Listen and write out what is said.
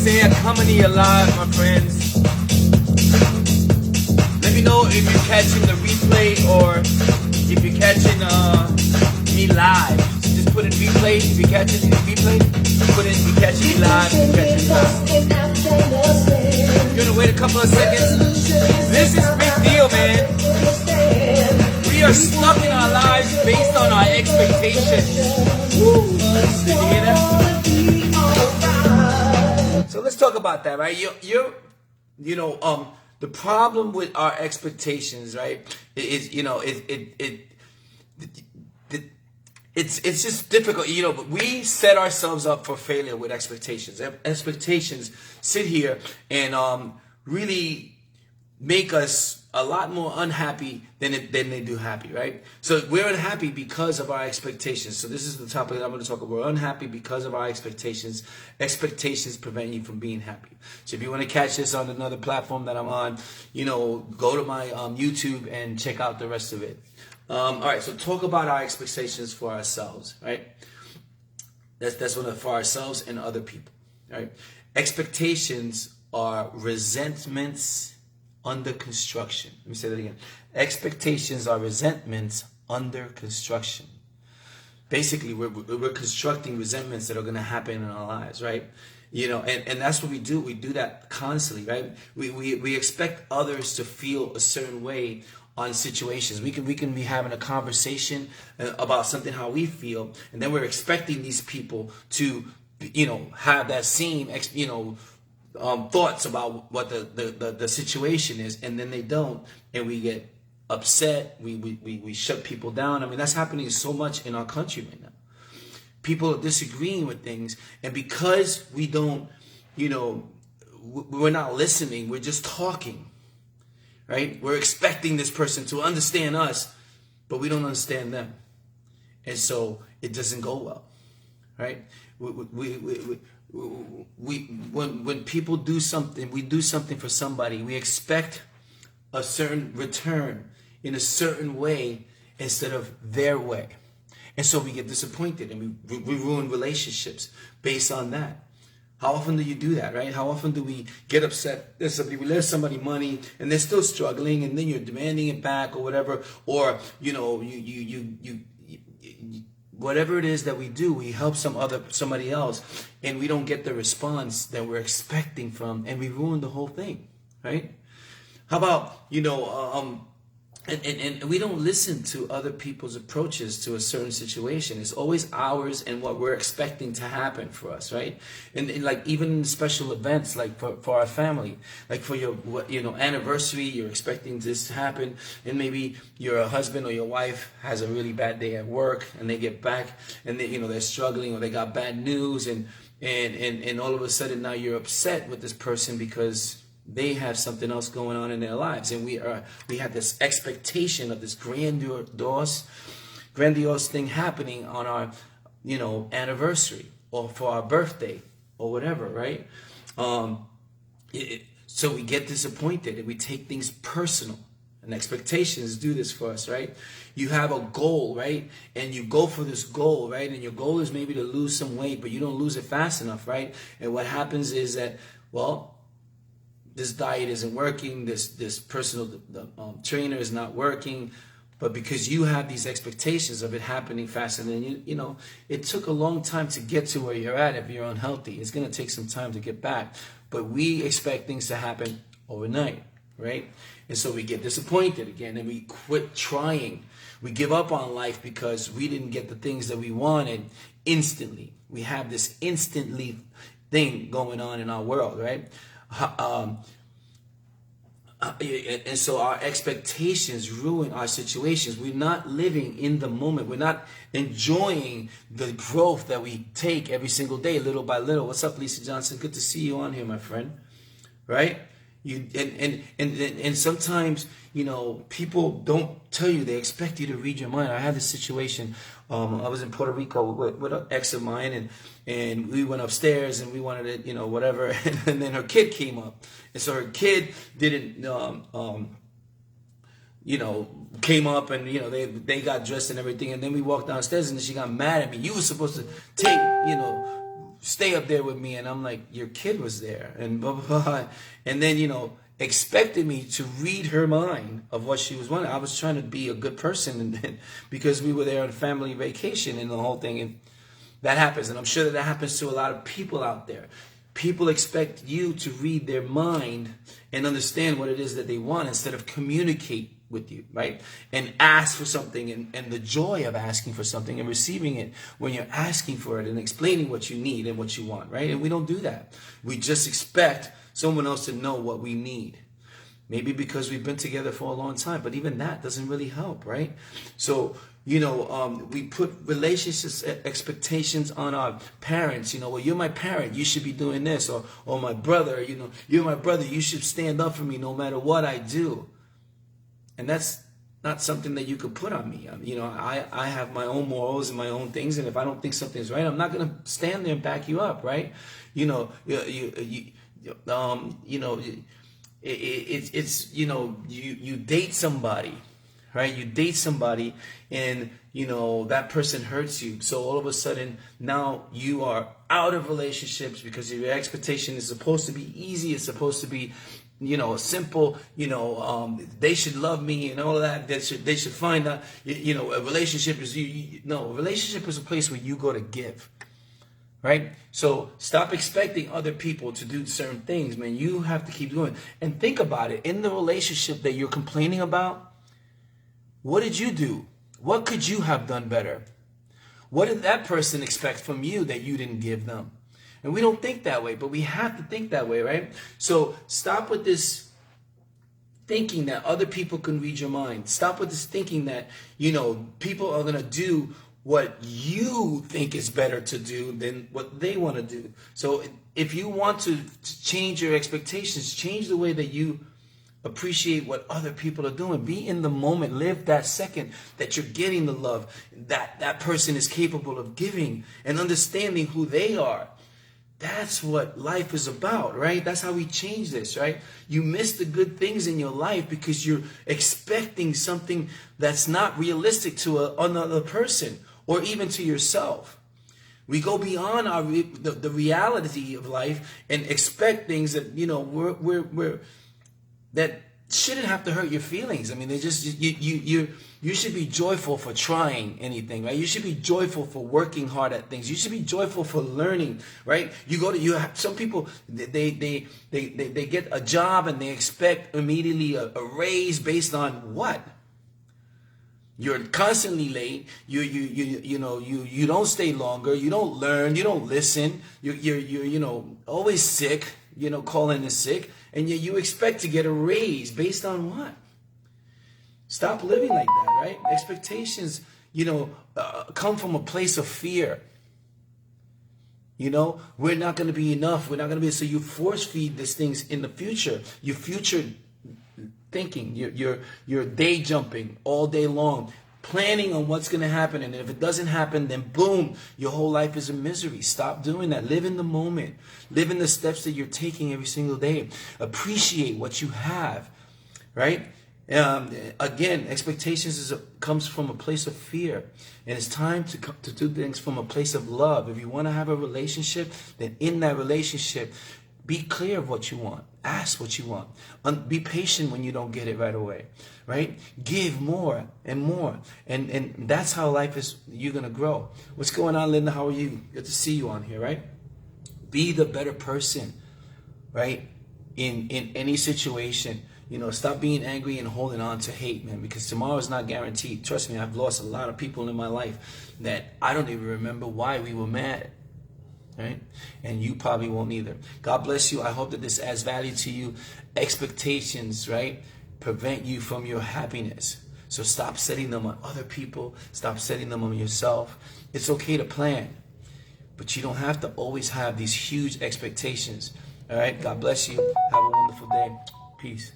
say I come into your live, my friends. Let me know if you're catching the replay or if you're catching me live. Just put in replay. If you're catching the replay, put in if you're catching me live. If you're catching me live. You're gonna wait a couple of seconds. This is a big deal, man. We are stuck in our lives based on our expectations. Woo. Did you hear that? So let's talk about that, right? The problem with our expectations, right, is it's just difficult, but we set ourselves up for failure with expectations. Expectations sit here and really make us a lot more unhappy than they do happy, right? So we're unhappy because of our expectations. So this is the topic that I'm going to talk about. We're unhappy because of our expectations. Expectations prevent you from being happy. So if you want to catch this on another platform that I'm on, go to my YouTube and check out the rest of it. All right, so talk about our expectations for ourselves, right? That's one for ourselves and other people, right? Expectations are resentments under construction. Let me say that again. Expectations are resentments under construction. Basically, we're constructing resentments that are going to happen in our lives, right? And that's what we do. We do that constantly, right? We expect others to feel a certain way on situations. We can be having a conversation about something, how we feel, and then we're expecting these people to, have that same, thoughts about what the situation is, and then they don't, and we get upset. We shut people down. I mean, that's happening so much in our country right now. People are disagreeing with things, and because we don't, we're not listening. We're just talking, right? We're expecting this person to understand us, but we don't understand them, and so it doesn't go well, right? When people do something, we do something for somebody, we expect a certain return in a certain way instead of their way. And so we get disappointed, and we ruin relationships based on that. How often do you do that, right? How often do we get upset? We lend somebody money and they're still struggling, and then you're demanding it back or whatever, or whatever it is that we do, we help somebody else, and we don't get the response that we're expecting from, and we ruin the whole thing, right? How about, and we don't listen to other people's approaches to a certain situation. It's always ours and what we're expecting to happen for us, right? And like even in special events, like for our family, like for your anniversary, you're expecting this to happen, and maybe your husband or your wife has a really bad day at work, and they get back and they're struggling, or they got bad news, and all of a sudden now you're upset with this person because they have something else going on in their lives, and we have this expectation of this grandiose thing happening on our anniversary or for our birthday or whatever, right? So we get disappointed and we take things personal, and expectations do this for us, right? You have a goal, right? And you go for this goal, right? And your goal is maybe to lose some weight, but you don't lose it fast enough, right? And what happens is that, this diet isn't working, this personal trainer is not working, but because you have these expectations of it happening faster than it took a long time to get to where you're at. If you're unhealthy, it's going to take some time to get back, but we expect things to happen overnight, right? And so we get disappointed again, and we quit trying. We give up on life because we didn't get the things that we wanted instantly. We have this instantly thing going on in our world, right? And so our expectations ruin our situations. We're not living in the moment. We're not enjoying the growth that we take every single day, little by little. What's up, Lisa Johnson? Good to see you on here, my friend. Right? And sometimes people don't tell you. They expect you to read your mind. I had this situation. I was in Puerto Rico with an ex of mine, and we went upstairs and we wanted to, whatever. And then her kid came up, and so her kid didn't, came up, and they got dressed and everything, and then we walked downstairs, and she got mad at me. You were supposed to take, stay up there with me, and I'm like, your kid was there, and blah blah blah, and then expected me to read her mind of what she was wanting. I was trying to be a good person, and because we were there on family vacation and the whole thing, and that happens, and I'm sure that happens to a lot of people out there. People expect you to read their mind and understand what it is that they want instead of communicate with you, right? And ask for something, and the joy of asking for something and receiving it when you're asking for it and explaining what you need and what you want, right? And we don't do that. We just expect someone else to know what we need. Maybe because we've been together for a long time, but even that doesn't really help, right? So, we put relationships expectations on our parents. Well, you're my parent, you should be doing this, or my brother, you're my brother, you should stand up for me no matter what I do. And that's not something that you could put on me. I have my own morals and my own things, and if I don't think something's right, I'm not going to stand there and back you up, right? You date somebody, right? You date somebody, and that person hurts you. So all of a sudden now you are out of relationships because your expectation is supposed to be easy. It's supposed to be simple. They should love me and all of that. They should find out. A relationship is a relationship is a place where you go to give. Right? So stop expecting other people to do certain things, man. You have to keep doing. And think about it. In the relationship that you're complaining about, what did you do? What could you have done better? What did that person expect from you that you didn't give them? And we don't think that way, but we have to think that way, right? So stop with this thinking that other people can read your mind. Stop with this thinking that, people are going to do what you think is better to do than what they want to do. So if you want to change your expectations, change the way that you appreciate what other people are doing. Be in the moment. Live that second that you're getting the love that person is capable of giving, and understanding who they are. That's what life is about, right? That's how we change this, right? You miss the good things in your life because you're expecting something that's not realistic to another person or even to yourself. We go beyond the reality of life and expect things that that shouldn't have to hurt your feelings. I mean, they just you should be joyful for trying anything, right? You should be joyful for working hard at things. You should be joyful for learning, right? Some people they get a job and they expect immediately a raise based on what? You're constantly late. You don't stay longer. You don't learn. You don't listen. You're always sick. Calling in sick, and you expect to get a raise based on what? Stop living like that, right? Expectations, come from a place of fear. We're not going to be enough. We're not going to be. So you force feed these things in the future. Your future thinking. You're day jumping all day long, planning on what's going to happen, and if it doesn't happen, then boom, your whole life is a misery. Stop doing that. Live in the moment. Live in the steps that you're taking every single day. Appreciate what you have, right? Again, expectations comes from a place of fear, and it's time to do things from a place of love. If you want to have a relationship, then in that relationship, be clear of what you want. Ask what you want. Be patient when you don't get it right away, right? Give more and more. And that's how life is. You're going to grow. What's going on, Linda? How are you? Good to see you on here, right? Be the better person, right? In any situation. Stop being angry and holding on to hate, man, because tomorrow is not guaranteed. Trust me, I've lost a lot of people in my life that I don't even remember why we were mad. Right? And you probably won't either. God bless you. I hope that this adds value to you. Expectations, right, prevent you from your happiness. So stop setting them on other people. Stop setting them on yourself. It's okay to plan, but you don't have to always have these huge expectations. All right? God bless you. Have a wonderful day. Peace.